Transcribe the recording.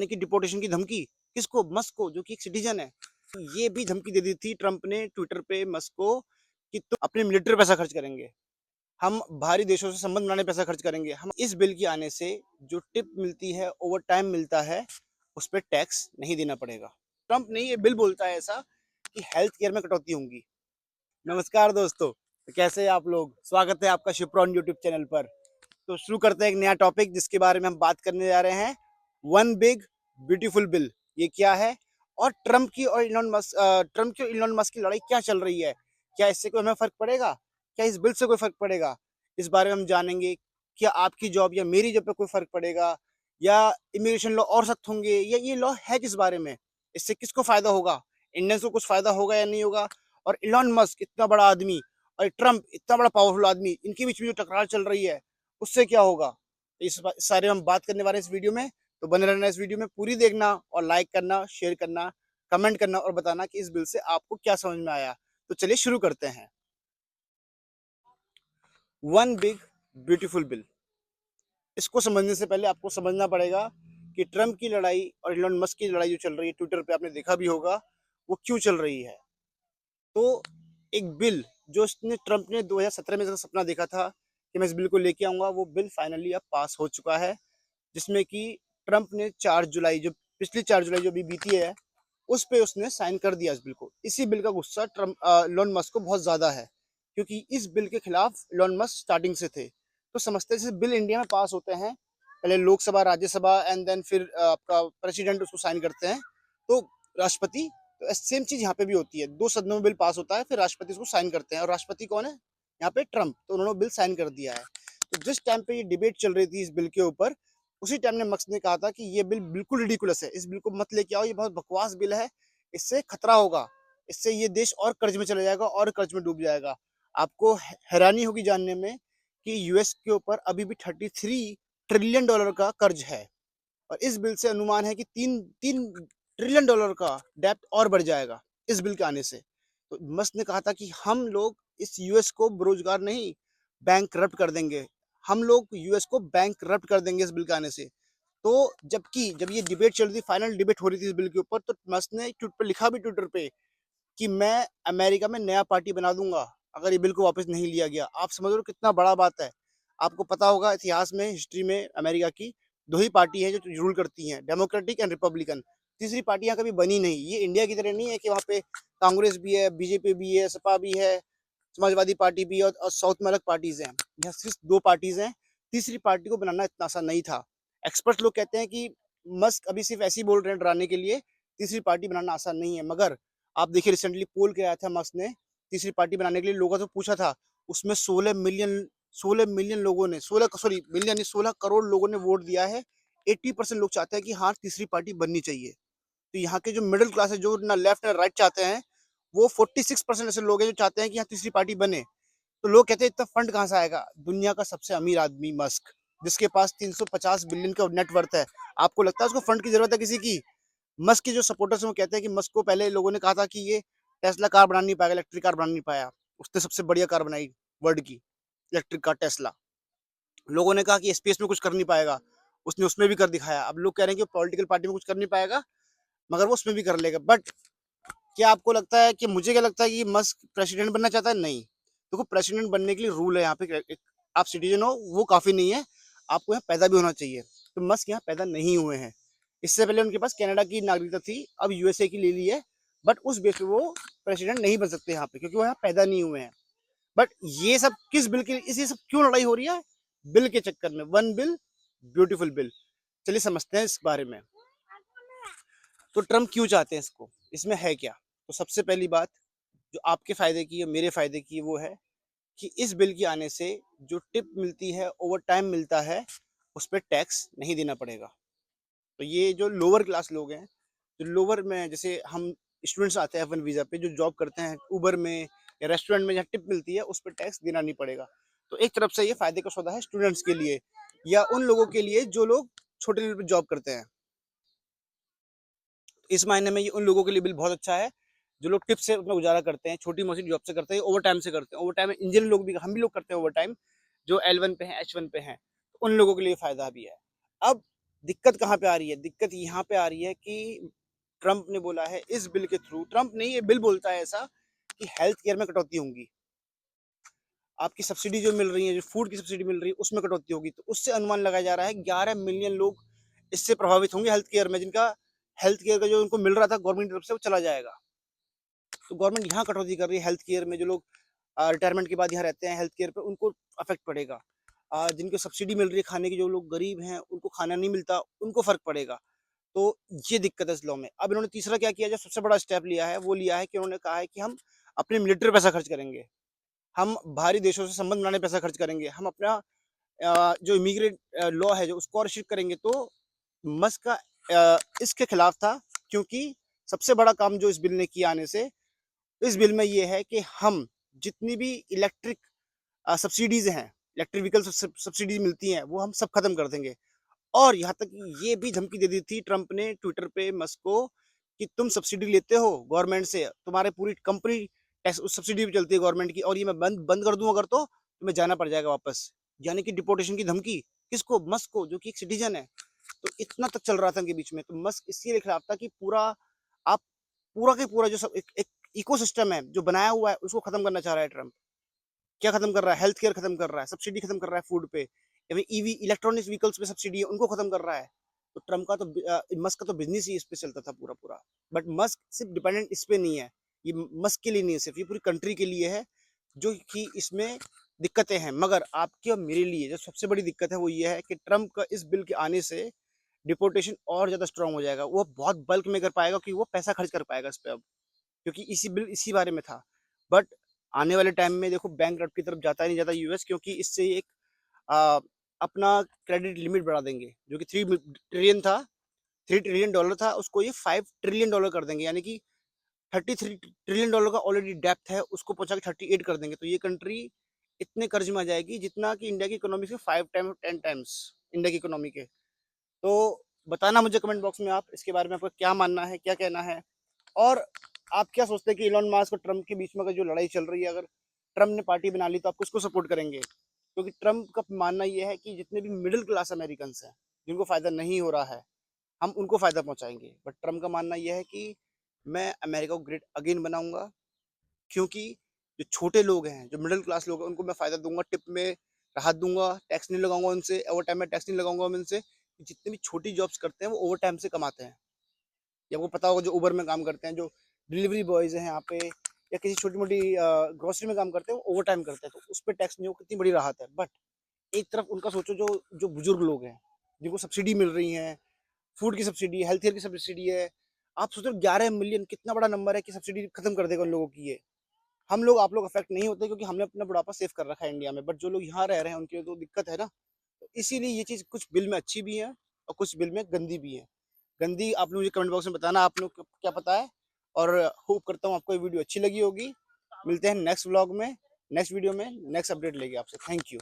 यानी कि डिपोर्टेशन की धमकी किसको? मस्क को, जो कि एक सिटीजन है। ये भी धमकी दे दी थी ट्रंप ने ट्विटर पे मस्क को कि तुम अपने मिलिट्री पैसा खर्च करेंगे, हम बाहरी देशों से संबंध बनाने पैसा खर्च करेंगे। हम इस बिल के आने से जो टिप मिलती है, ओवर टाइम मिलता है, उस पर टैक्स नहीं देना पड़ेगा। ट्रंप ने ये बिल बोलता है ऐसा कि हेल्थ केयर में कटौती होंगी। नमस्कार दोस्तों, तो कैसे हैं आप लोग? स्वागत है आपका शिप्रोन यूट्यूब चैनल पर। तो शुरू करते हैं एक नया टॉपिक जिसके बारे में हम बात करने जा रहे हैं, वन बिग ब्यूटीफुल बिल। ये क्या है और ट्रंप की और इलॉन मस्क की लड़ाई क्या चल रही है? क्या इससे कोई हमें फर्क पड़ेगा? क्या इस बिल से कोई फर्क पड़ेगा? इस बारे में हम जानेंगे। क्या आपकी जॉब या मेरी जॉब पे कोई फर्क पड़ेगा, या इमिग्रेशन लॉ और सख्त होंगे, या ये लॉ है किस बारे में? इससे किसको फायदा होगा? इंडियंस को कुछ फायदा होगा या नहीं होगा? और इलॉन मस्क इतना बड़ा आदमी और ट्रंप इतना बड़ा पावरफुल आदमी, इनके बीच में जो टकरार चल रही है उससे क्या होगा? इस सारे हम बात करने वाले हैं इस वीडियो में। तो बने रहना इस वीडियो में, पूरी देखना और लाइक करना, शेयर करना, कमेंट करना और बताना कि इस बिल से आपको क्या समझ में आया। तो चलिए शुरू करते हैं। वन बिग ब्यूटीफुल बिल, इसको समझने से पहले आपको समझना पड़ेगा कि ट्रंप की लड़ाई और इलॉन मस्क की लड़ाई जो चल रही है, ट्विटर पे आपने देखा भी होगा, वो क्यों चल रही है। तो एक बिल जो इसने ट्रंप ने 2017 में सपना देखा था कि मैं इस बिल को लेके आऊंगा, वो बिल फाइनली अब पास हो चुका है। जिसमें कि ट्रंप ने 4 जुलाई, जो पिछली 4 जुलाई जो अभी बीती है, उस पे उसने साइन कर दिया इस बिल को। इसी बिल का गुस्सा ट्रंप इलॉन मस्क को बहुत ज्यादा है, क्योंकि इस बिल के खिलाफ इलॉन मस्क स्टार्टिंग से थे। तो समझते हैं जैसे बिल इंडिया में पास होते हैं, पहले लोकसभा, राज्यसभा एंड देन फिर आपका प्रेसिडेंट उसको साइन करते हैं, तो राष्ट्रपति। तो सेम चीज यहाँ पे भी होती है, 2 सदनों में बिल पास होता है, फिर राष्ट्रपति उसको साइन करते हैं। और राष्ट्रपति कौन है यहाँ पे? ट्रंप। तो उन्होंने बिल साइन कर दिया है। तो जिस टाइम पे ये डिबेट चल रही थी इस बिल के ऊपर, उसी टाइम ने मस्क ने कहा था कि ये बिल बिल्कुल रिडिकुलस है, इस बिल को मत लेके आओ, ये बहुत बकवास बिल है, इससे खतरा होगा, इससे ये देश और कर्ज में चला जाएगा और कर्ज में डूब जाएगा। आपको हैरानी होगी जानने में कि यूएस के ऊपर अभी भी $33 ट्रिलियन का कर्ज है, और इस बिल से अनुमान है कि 3 ट्रिलियन का डेप्ट और बढ़ जाएगा इस बिल के आने से। तो मस्क ने कहा था कि हम लोग इस यूएस को बेरोजगार नहीं, बैंक करप्ट कर देंगे, हम लोग यूएस को बैंक करप्ट कर देंगे इस बिल के आने से। तो जबकि जब ये डिबेट चल रही थी, फाइनल डिबेट हो रही थी इस बिल के ऊपर, तो मस्क ने ट्वीट पर लिखा भी ट्विटर पे कि मैं अमेरिका में नया पार्टी बना दूंगा अगर ये बिल को वापस नहीं लिया गया। आप समझ लो कितना बड़ा बात है। आपको पता होगा इतिहास में, हिस्ट्री में अमेरिका की 2 ही पार्टी है जो रूल करती हैं, डेमोक्रेटिक एंड रिपब्लिकन। तीसरी पार्टी यहाँ कभी बनी नहीं। ये इंडिया की तरह नहीं है कि वहाँ पे कांग्रेस भी है, बीजेपी भी है, सपा भी है, समाजवादी पार्टी भी है, और साउथ में अलग पार्टीज हैं। यहाँ सिर्फ 2 पार्टीज हैं। तीसरी पार्टी को बनाना इतना आसान नहीं था। एक्सपर्ट लोग कहते हैं कि मस्क अभी सिर्फ ऐसे ही बोल रहे हैं डराने के लिए, तीसरी पार्टी बनाना आसान नहीं है। मगर आप देखिए, रिसेंटली पोल किया था मस्क ने तीसरी पार्टी बनाने के लिए, लोगों से पूछा था, उसमें 16 मिलियन लोगों ने, 16 करोड़ लोगों ने वोट दिया है। 80% लोग चाहते हैं कि हाँ, तीसरी पार्टी बननी चाहिए। तो यहाँ के जो मिडिल क्लास है, जो ना लेफ्ट ना राइट चाहते हैं, वो 46% ऐसे लोग हैं जो चाहते हैं कि यहाँ तीसरी पार्टी बने। तो लोग कहते हैं इतना फंड कहाँ से आएगा? दुनिया का सबसे अमीर आदमी मस्क, जिसके पास 350 बिलियन का नेटवर्थ है, आपको लगता है उसको फंड की जरूरत है किसी की? मस्क के जो सपोर्टर्स हैं वो कहते हैं कि मस्क को पहले लोगों ने कहा था कि ये टेस्ला कार बना नहीं पाएगा, इलेक्ट्रिक कार बना नहीं पाया, उसने सबसे बढ़िया कार बनाई वर्ल्ड की, इलेक्ट्रिक कार टेस्ला। लोगों ने कहा कि स्पेस में कुछ कर नहीं पाएगा, उसने उसमें भी कर दिखाया। अब लोग कह रहे हैं कि पॉलिटिकल पार्टी में कुछ कर नहीं पाएगा, मगर वो उसमें भी कर लेगा। बट क्या आपको लगता है कि, मुझे क्या लगता है कि मस्क प्रेसिडेंट बनना चाहता है? नहीं। देखो, प्रेसिडेंट बनने के लिए रूल है यहाँ पे, आप सिटीजन हो वो काफी नहीं है, आपको यहाँ पैदा भी होना चाहिए। तो मस्क यहाँ पैदा नहीं हुए हैं। इससे पहले उनके पास कनाडा की नागरिकता थी, अब यूएसए की ले ली है। बट उस बेस पे वो प्रेसिडेंट नहीं बन सकते यहाँ पे, क्योंकि वो यहाँ पैदा नहीं हुए हैं। बट ये सब किस बिल के लिए, इसी सब क्यों लड़ाई हो रही है? बिल के चक्कर में। One bill beautiful bill. चलिए समझते हैं इस बारे में। तो ट्रम्प क्यों चाहते हैं इसको, इसमें है क्या? तो सबसे पहली बात जो आपके फायदे की है, मेरे फायदे की, वो है कि इस बिल के आने से जो टिप मिलती है, ओवर टाइम मिलता है, उस पर टैक्स नहीं देना पड़ेगा। तो ये जो लोअर क्लास लोग हैं, जो लोअर में, जैसे हम स्टूडेंट्स आते हैं F1 वीजा पे, जो जॉब करते हैं उबर में या रेस्टोरेंट में, जहाँ टिप मिलती है उस पर टैक्स देना नहीं पड़ेगा। तो एक तरफ से ये फायदे का सौदा है स्टूडेंट्स के लिए, या उन लोगों के लिए जो लोग छोटे लेवल पे जॉब करते हैं। इस मायने में ये उन लोगों के लिए बिल बहुत अच्छा है जो लोग टिप से अपना गुजारा करते हैं, छोटी मोटी जॉब से करते हैं, ओवर टाइम से करते हैं। ओवर टाइम इंजीनियर लोग भी, हम भी लोग करते हैं ओवर टाइम, जो L1 पे हैं, H1 पे हैं, तो उन लोगों के लिए फायदा भी है। अब दिक्कत कहाँ पे आ रही है? दिक्कत यहाँ पे आ रही है कि ट्रम्प ने बोला है इस बिल के थ्रू, ट्रम्प नहीं ये बिल बोलता है ऐसा कि हेल्थ केयर में कटौती होंगी। आपकी सब्सिडी जो मिल रही है, जो फूड की सब्सिडी मिल रही है, उसमें कटौती होगी। तो उससे अनुमान लगाया जा रहा है 11 मिलियन लोग इससे प्रभावित होंगे हेल्थ केयर में, जिनका हेल्थ केयर का जो उनको मिल रहा था गवर्नमेंट की तरफ से वो चला जाएगा। तो गवर्नमेंट यहाँ कटौती कर रही है हेल्थ केयर में। जो लोग रिटायरमेंट के बाद यहाँ रहते हैं हेल्थ केयर पे, उनको अफेक्ट पड़ेगा। जिनको सब्सिडी मिल रही है खाने की, जो लोग गरीब हैं उनको खाना नहीं मिलता, उनको फर्क पड़ेगा। तो ये दिक्कत है इस लॉ में। अब इन्होंने तीसरा क्या किया, जो सबसे बड़ा स्टेप लिया है वो लिया है कि उन्होंने कहा है कि हम अपने मिलिट्री पैसा खर्च करेंगे, हम बाहरी देशों से संबंध बनाने पैसा खर्च करेंगे, हम अपना जो इमिग्रेट लॉ है जो उसको और स्ट्रिक्ट करेंगे। तो मस्क का इसके खिलाफ था, क्योंकि सबसे बड़ा काम जो इस बिल ने किया आने से, इस बिल में ये है कि हम जितनी भी इलेक्ट्रिक सब्सिडीज हैं, इलेक्ट्रिक व्हीकल सब्सिडीज मिलती हैं, वो हम सब खत्म कर देंगे। और यहाँ तक ये भी धमकी दे दी थी ट्रंप ने ट्विटर पे मस्क को कि तुम सब्सिडी लेते हो गवर्नमेंट से, तुम्हारे पूरी कंपनी टैक्स उस सब्सिडी पे चलती है गवर्नमेंट की, और ये मैं बंद बंद कर दूं अगर तो तुम्हें जाना पड़ जाएगा वापस। यानी कि डिपोर्टेशन की धमकी किसको? मस्क को, जो कि एक सिटीजन है। तो इतना तक चल रहा था इनके बीच में। तो मस्क इसके खिलाफ था कि पूरा आप पूरा के पूरा जो सब एक इकोसिस्टम है जो बनाया हुआ है उसको खत्म करना चाह रहा है ट्रंप। क्या खत्म कर रहा है? हेल्थ केयर खत्म कर रहा है, सब्सिडी खत्म कर रहा है फूड पे, ईवी इलेक्ट्रॉनिक्स व्हीकल्स पे सब्सिडी है उनको खत्म कर रहा है। तो ट्रम्प का तो मस्क का तो बिजनेस ही इस पे चलता था पूरा पूरा। बट मस्क सिर्फ डिपेंडेंट इस पे नहीं है, ये मस्क के लिए नहीं है सिर्फ, ये पूरी कंट्री के लिए है, जो कि इसमें दिक्कतें हैं। मगर आपके और मेरे लिए जो सबसे बड़ी दिक्कत है वो ये है कि ट्रम्प का इस बिल के आने से डिपोर्टेशन और ज्यादा स्ट्रांग हो जाएगा। वो बहुत बल्क में कर पाएगा कि वो पैसा खर्च कर पाएगा इस पे अब, क्योंकि इसी बिल इसी बारे में था। बट आने वाले टाइम में देखो बैंक की तरफ जाता ही नहीं जाता यूएस, क्योंकि इससे एक आ, अपना क्रेडिट लिमिट बढ़ा देंगे। जो कि 3 ट्रिलियन था, $3 ट्रिलियन था, उसको ये $5 ट्रिलियन कर देंगे। यानी कि $33 ट्रिलियन का ऑलरेडी डेप्थ है, उसको पहुंचा के 38 कर देंगे। तो ये कंट्री इतने कर्ज में आ जाएगी जितना कि इंडिया की इकोनॉमी से 5 टाइम 10 टाइम्स इंडिया की इकोनॉमी के। तो बताना मुझे कमेंट बॉक्स में आप इसके बारे में आपका क्या मानना है, क्या कहना है। और आप क्या सोचते हैं कि इलॉन मस्क और ट्रम्प के बीच में अगर जो लड़ाई चल रही है, अगर ट्रम्प ने पार्टी बना ली तो आप किसको सपोर्ट करेंगे? क्योंकि ट्रम्प का मानना यह है कि जितने भी मिडिल क्लास अमेरिकन हैं जिनको फायदा नहीं हो रहा है, हम उनको फायदा पहुंचाएंगे। बट ट्रम्प का मानना यह है कि मैं अमेरिका को ग्रेट अगेन बनाऊंगा, क्योंकि जो छोटे लोग हैं, जो मिडिल क्लास लोग हैं, उनको मैं फायदा दूंगा, टिप में राहत दूंगा, टैक्स नहीं लगाऊंगा उनसे, ओवर टाइम में टैक्स नहीं लगाऊंगा मैं उनसे। जितने भी छोटी जॉब्स करते हैं वो ओवर टाइम से कमाते हैं। या आपको पता होगा जो उबर में काम करते हैं, जो डिलीवरी बॉयज हैं यहाँ पे, या किसी छोटी मोटी ग्रोसरी में काम करते हैं, वो ओवर टाइम करते हैं, तो उस पर टैक्स नहीं हो, कितनी बड़ी राहत है। बट एक तरफ उनका सोचो, जो जो बुजुर्ग लोग हैं जिनको सब्सिडी मिल रही है, फूड की सब्सिडी, हेल्थ केयर की सब्सिडी है, आप सोचो 11 मिलियन कितना बड़ा नंबर है कि सब्सिडी खत्म कर देगा उन लोगों की ये। हम लोग आप लोग अफेक्ट नहीं होते क्योंकि हमने अपना बुढ़ापा सेव कर रखा है इंडिया में। बट जो लोग यहाँ रह रहे हैं उनके लिए तो दिक्कत है ना। तो इसीलिए ये चीज़ कुछ बिल में अच्छी भी है और कुछ बिल में गंदी भी है। गंदी आप लोग मुझे कमेंट बॉक्स में बताना आप लोग को क्या पता है। और होप करता हूँ आपको ये वीडियो अच्छी लगी होगी। मिलते हैं नेक्स्ट व्लॉग में, नेक्स्ट वीडियो में, नेक्स्ट अपडेट लेके आपसे। Thank you.